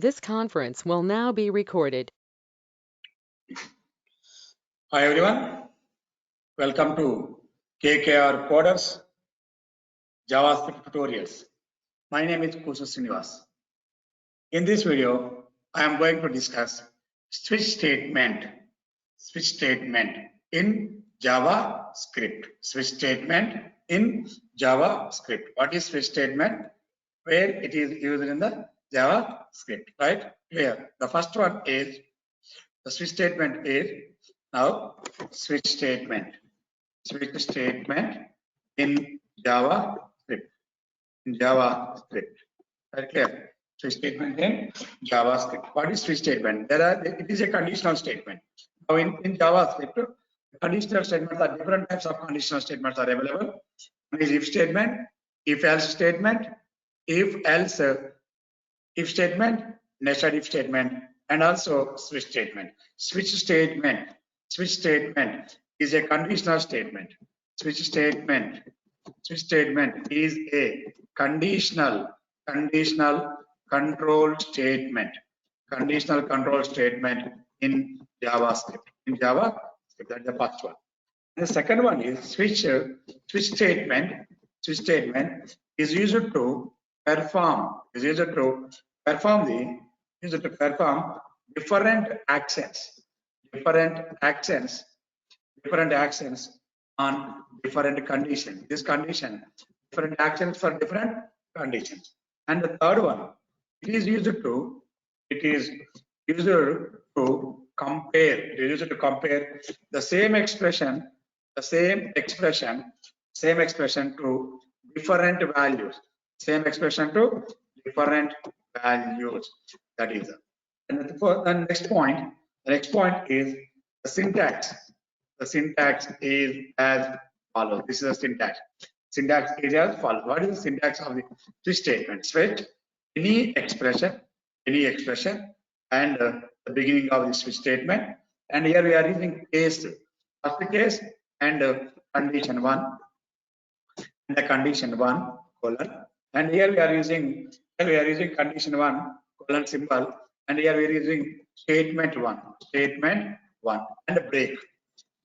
This conference will now be recorded. Hi everyone, welcome to KKR Coders JavaScript tutorials. My name is Kusu Srinivas. In this video, I am going to discuss switch statement in JavaScript. Switch statement in JavaScript. What is switch statement? Where it is used in the JavaScript, right? Here, the first one is the switch statement is now switch statement in JavaScript. Very clear. Switch statement in JavaScript. What is switch statement? It is a conditional statement. Now in JavaScript, conditional statements are different types of conditional statements are available. One is if statement, if else statement, if else if statement, nested if statement, and also switch statement. Switch statement is a conditional statement. Switch statement is a conditional control statement. Conditional control statement in JavaScript. That's the first one. The second one is switch statement. Switch statement is used to perform different actions on different conditions. This condition, different actions for different conditions. And the third one, it is used to compare the same expression to different values. That is. And the next point is the syntax. The syntax is as follows. This is the syntax. Syntax is as follows. What is the syntax of the switch statement? Switch any expression, and the beginning of the switch statement. And here we are using case, first case, and condition 1, and the condition 1 colon. And here we are using condition 1 colon symbol, and here we are using statement 1, and a break.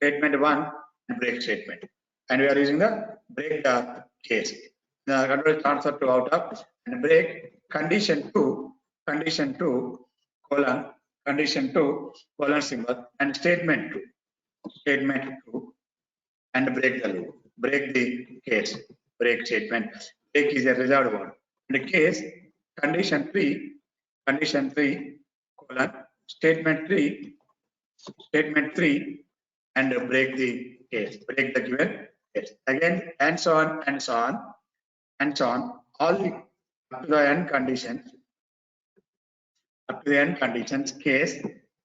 Statement 1 and break statement, and we are using the break the case. The control transfer to out of and break condition 2 colon symbol and statement 2 and break the loop, break the case, break statement. Break is a reserved word. And the case condition 3 colon statement 3 and break the case, break the given case. Again, and so on, all the up to the end conditions, case,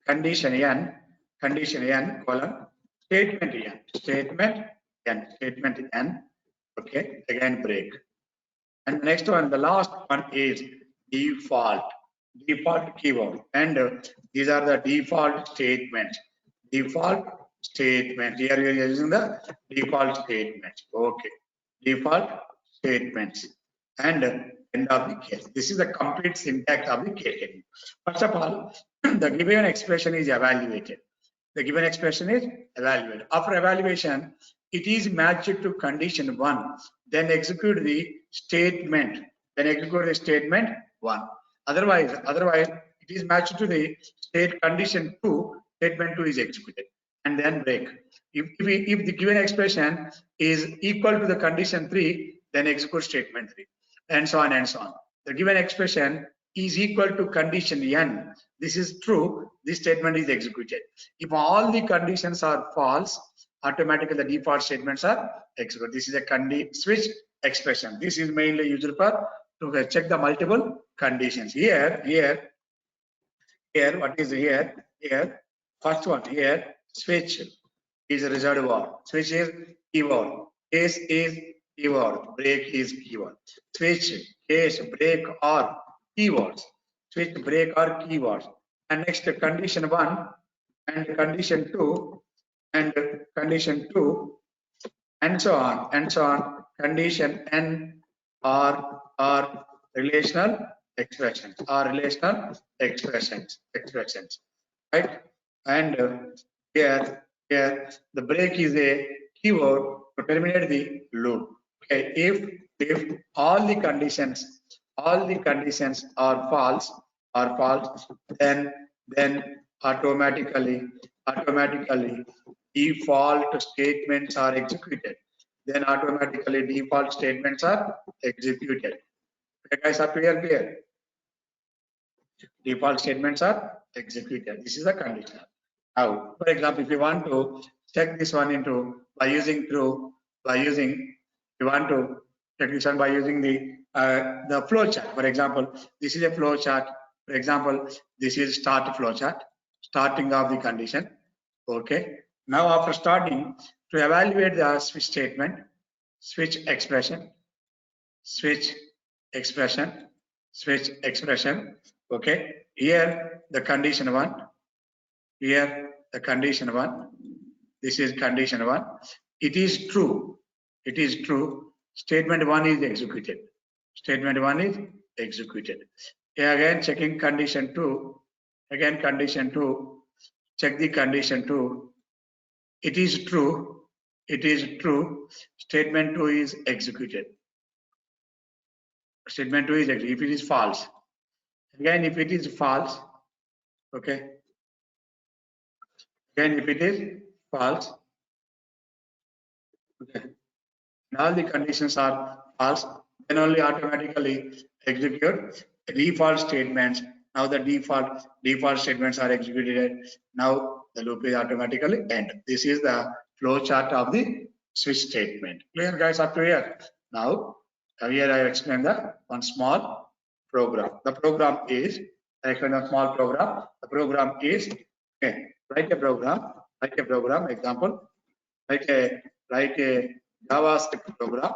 condition n colon, statement n, okay, again break. And the next one, the last one is default keyword, and these are the default statements. Here we are using the default statements. Okay, default statements and end of the case. This is the complete syntax of the case. First of all, the given expression is evaluated. After evaluation, it is matched to condition 1. Then execute the statement. 1. Otherwise, it is matched to the condition 2. Statement 2 is executed, and then break. If the given expression is equal to the condition 3, then execute statement 3, and so on. The given expression is equal to condition n. This is true. This statement is executed. If all the conditions are false, automatically the default statements are executed. This is a switch expression. This is mainly used for to check the multiple conditions. Here, what is here? First one here, switch is a reserved word. Switch is keyword. Case is keyword. Break is keyword. Switch, case, break are keywords. Switch, break are keywords. And next, condition 1 and condition 2 and condition 2 and so on. Condition n are relational expressions or relational expressions, right? And here the break is a keyword to terminate the loop. Okay, if all the conditions are false, then automatically default statements are executed. Then automatically default statements are executed. Okay, guys, are clear? Default statements are executed. This is a conditional. Now, for example, if you want to check this one into by using you want to check this one by using the flow chart. For example, this is a flow chart. For example, this is start flow chart, starting of the condition. Okay. Now, after starting, to evaluate the switch statement, switch expression, switch expression, okay. Here the condition one, this is condition one. It is true, statement one is executed, here again checking condition two, check the condition two. It is true, statement two is executed. Statement 2 is executed. If it is false, again if it is false, okay, again if it is false, okay, and all the conditions are false, then only automatically execute default statements. Now the default statements are executed. Now the loop is automatically end. This is the flow chart of the switch statement. Clear, guys, up to here? Now here I explain the one small program. The program is, I explain a small program. The program is, okay, write a program, example, write a JavaScript program,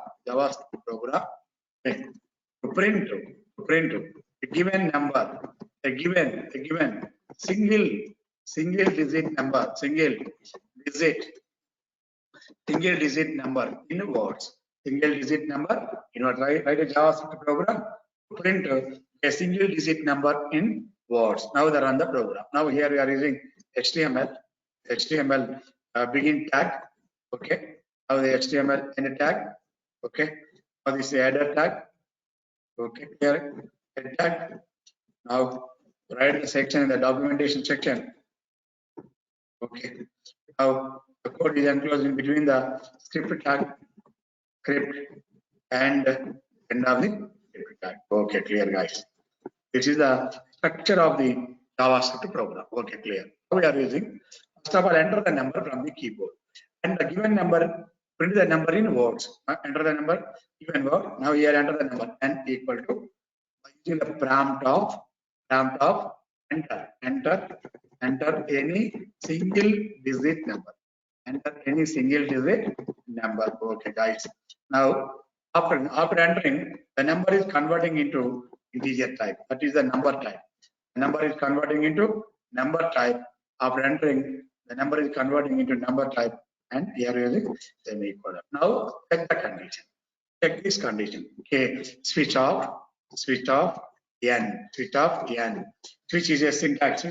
okay, to print a given number, a given single digit number, single digit number in words. Write a JavaScript program to print a single digit number in words. Now they run the program. Now here we are using HTML begin tag. Okay. Now the HTML end tag. Okay. Now this is header tag. Okay. Here head tag. Now write the section in the documentation section. Okay. Now the code is enclosed in between the script tag, and end of the script tag. Okay, clear, guys. This is the structure of the JavaScript program. Okay, clear. Now we are using, first of all, enter the number from the keyboard, and the given number, print the number in words. Enter the number, given word. Now here enter the number n equal to, using the prompt of enter any single digit number. Okay, guys. Now after entering, the number is converting into integer type. That is the number type. The number is converting into number type. After entering, the number is converting into number type, and here using semicolon. Now check the condition. Check this condition. Okay, switch off n. Switch is a syntax.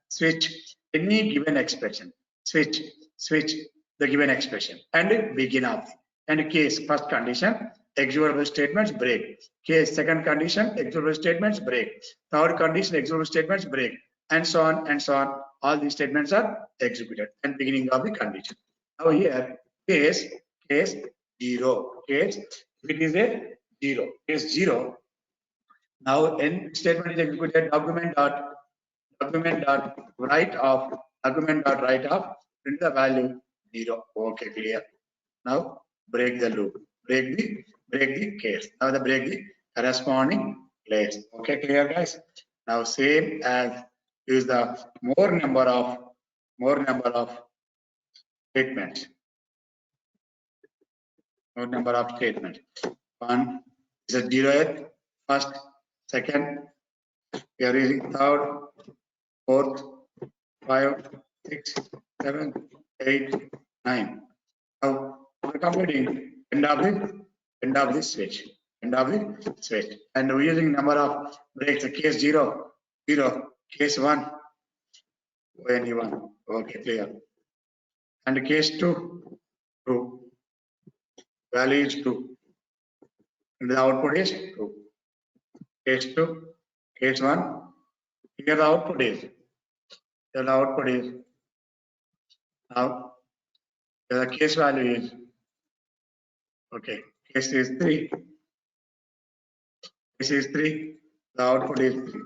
Switch any given expression. Switch the given expression and begin of. And case, first condition, executable statements break. Case, second condition, executable statements break. Third condition, executable statements break, and so on. All these statements are executed and beginning of the condition. Now here, case 0. Case, if it is a 0, case 0. Now n statement is executed. Document dot write off. Print the value 0. Okay, clear. Now break the loop. Break the case. Now the break the corresponding place. Okay, clear, guys. Now same as use the more number of statements. One is a 0th, first, second. We are using third, fourth, 5, 6, 7, 8, 9. Now we're completing end of the switch. end of the switch. And we're using number of breaks, case 0, 0, case 1, only 1. Okay, clear. And case 2, 2. Value is 2. And the output is 2. Case 2, case 1. Here the output is. Here the output is. Now, the case value is. Okay, case is 3. Case is 3. The output is 3.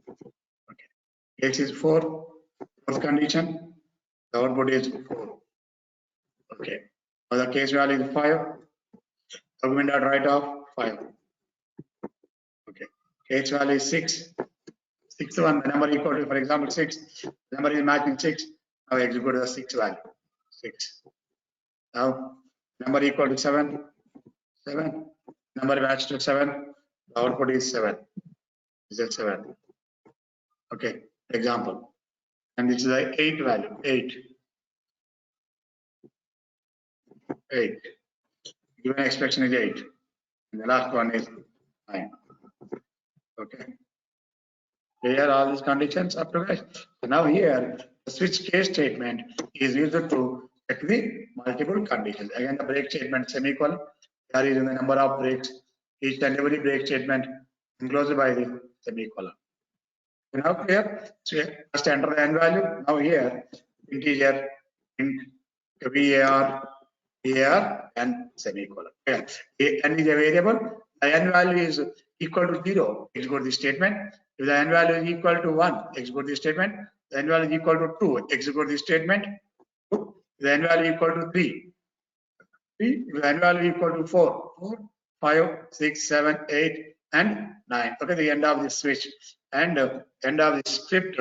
Okay. Case is 4. Fourth condition. The output is 4. Okay. Now the case value is 5. Argument dot write off 5. Okay. Case value is 6. Sixth one, the number equal to, for example, 6. The number is matching 6. Now execute the 6 value. 6. Now number equal to 7. 7. Number matched to 7. The output is 7. Is it 7? Okay. Example. And this is the 8 value. 8. 8. Given expression is 8. And the last one is 9. Okay. Here all these conditions up to guys. So now here the switch case statement is used to check the multiple conditions. Again, the break statement semicolon. There is the number of breaks. Each and every break statement enclosed by the semicolon. So now here, so just enter the n value. Now here integer, int, var, and semicolon. Okay. N is a variable. The n value is equal to 0. Execute the statement. If the n value is equal to 1, execute the statement. The n value is equal to 2, execute the statement. If the n value is equal to 3, if the n value is equal to 4, 5, 6, 7, 8, and 9. Okay, the end of the switch and end of the script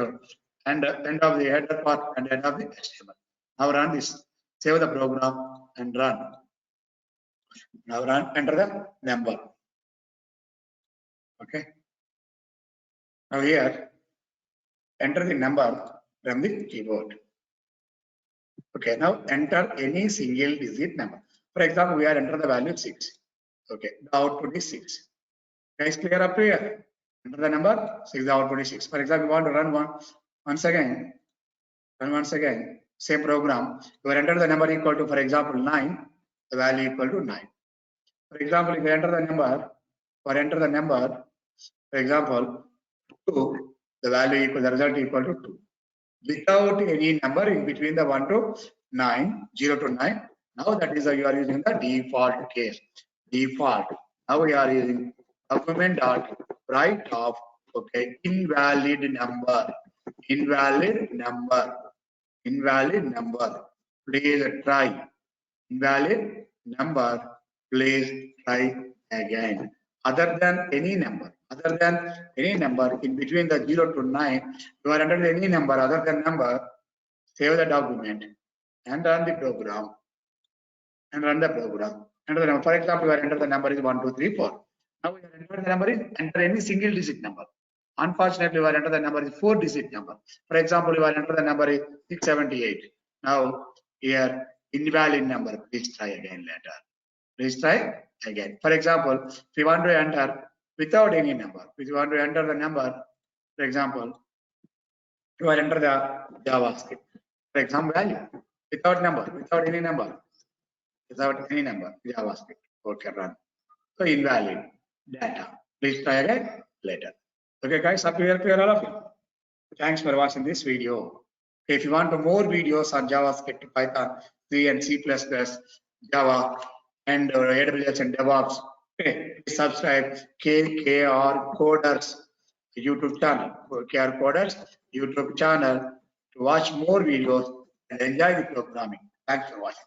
and end of the header part and end of the HTML. Now run this. Save the program and run. Now run. Enter the number. Okay. Now here, enter the number from the keyboard. Okay, now enter any single digit number. For example, we are enter the value 6. Okay, the output is 6. Guys, clear up here? Enter the number 6, the output is 6. For example, you want to run once again, same program. You will enter the number equal to, for example, 9, the value equal to 9. For example, if you enter the number, for example, 2, the value equal, the result equal to 2. Without any number in between the 1 to 9, 0 to 9. Now that is you are using the default case. Default. Now we are using argument dot write off. Okay, invalid number. Invalid number. Invalid number. Please try. Invalid number. Please try again. Other than any number. Other than any number in between the 0 to 9, you are under any number other than number, save the document and run the program. And run the program. Enter the number. For example, you are enter the number is 1, 2, 3, 4. Now you enter the number is enter any single digit number. Unfortunately, you are enter the number is 4-digit number. For example, you are enter the number is 678. Now here invalid number. Please try again later. Please try again. For example, if you want to enter without any number, if you want to enter the number, for example, you will enter the JavaScript. For example, value without number, without any number, JavaScript. Okay, run. So invalid data. Please try again later. Okay, guys, up here, all of you. Thanks for watching this video. If you want more videos on JavaScript, Python, C and C++, Java, and AWS and DevOps, okay, subscribe KKR Coders YouTube channel. KKR Coders YouTube channel to watch more videos and enjoy the programming. Thanks for watching.